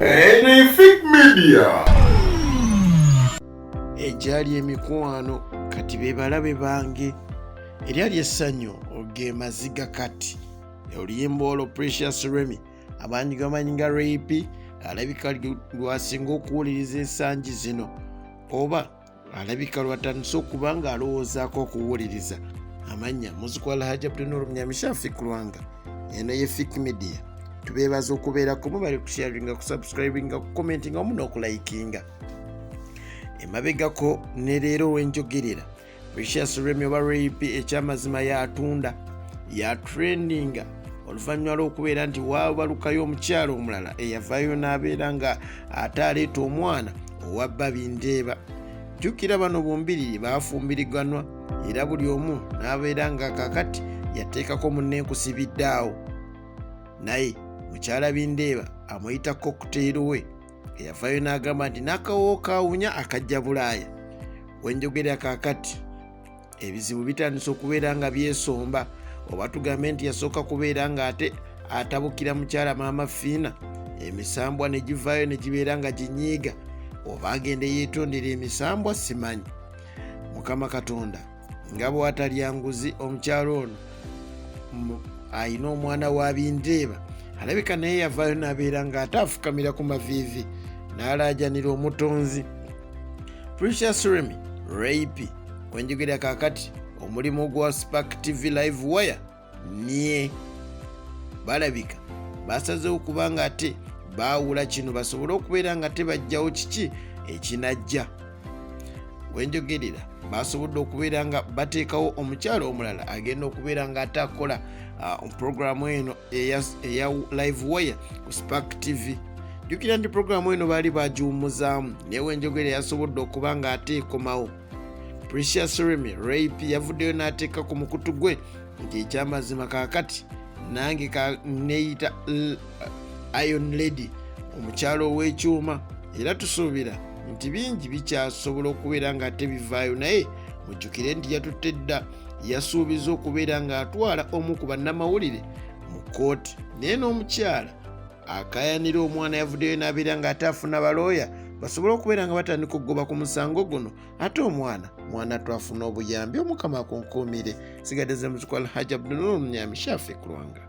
Anything Media. Ejali emikwano kati bebalabe bange eryali essanyu oge Amaziga kati oluyimba olwo Precious Remy abangi gamanyi nga Rape alabika lwasinga okuwuliriza ensangi zino oba alabika lwatandise okuba nga alowoozaako okuwuliriza amanya muzikwala hajabdunuru mnyamishafi kulwanga eno ye Fik Media tubeebaza okubeerako mubali kusharinga kusubscribinga kucommentinga wamu n'okulayikinga emabegako ne leero wenjogerera Precious Remy oba Rape ekyamazima yatunda ya trendinga oluvannyuma lw'okubeera nti waabalukayo omukyalo omulala eyavaayo n'abeera nga ate aleeta omwana owabba bindeeba jjukira bano bombiriri baafumbiriganwa era buli omu n'abeera nga kakati yateekako munnenkusibidde awo naye mukyala bindeeba amuyita kokutero we eyavaayo n'agamba nti n'akawoowo kaawunya akajja bulaaya wenjogerera kakati ebizibu bitandise okubeera nga byesomba oba tugambe nti yasooka kubeera nga ate atabukira mukyala maama Fiina emisambwa ne givaayo ne gibeera nga ginyiiga oba agende yeetondera emisambwa simanyi mukama katonda nga bw'atalya nguzi omukyalo ono ayina omwana wa bindeeba alabika naye yavaayo n'abeera nga ate afukamira ku maviivi n'alaajanira omutonzi Precious Remy Rape wenjogerera kakati omulimu gwa Spark TV Live Wire niye balabika basazeewo kubanga ate baawula kino basobole okubeera nga tebajjawo kiki ekinajja wenjogerera basobodde okubeera nga bateekawo omukyalo omulala agenda okubeera nga ate akola programu eno eya Live Wire ku Spark TV jjukira nti programu eno baali bagiwummuzaamu naye wenjogerera yasobodde okuba nga ate ekomawo Precious Remy Rape yavuddeyo n'ateeka ku mukutu gwe nti ekyamazima kaakati nange neeyita Iron Lady omukyalo ow'ekyuma era tusuubira nti bingi bikyasobola okubeera nga ate bivaayo naye mujjukire nti yatutte dda yasuubiza okubeera ng'atwala omu ku bannamawulire mu kkooti naye n'omukyala akayanira omwana yavuddeyo n'abeera ng'ate afuna balooya basobole okubeera nga batandika okugoba ku musango guno ate omwana twafuna obuyambi omukama akunkuumire sigadde ze muzikwala hajabdunuru mnyamishafe kulwanga